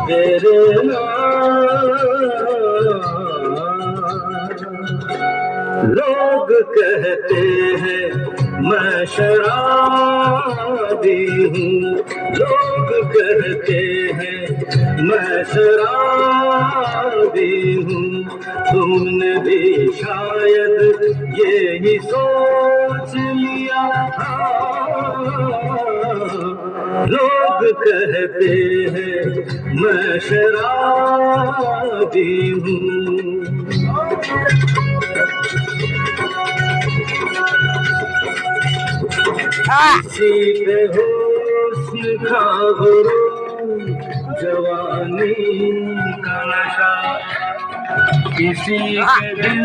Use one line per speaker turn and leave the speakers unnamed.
तेरे लोग कहते हैं मैं शराबी हूँ, लोग कहते हैं मैं शराबी हूँ। तुमने भी शायद यही सोच लिया। लोग कहते हैं मैं शराबी हूँ। किसी पे हुस्न का गुरूर, जवानी का नशा, किसी के दिल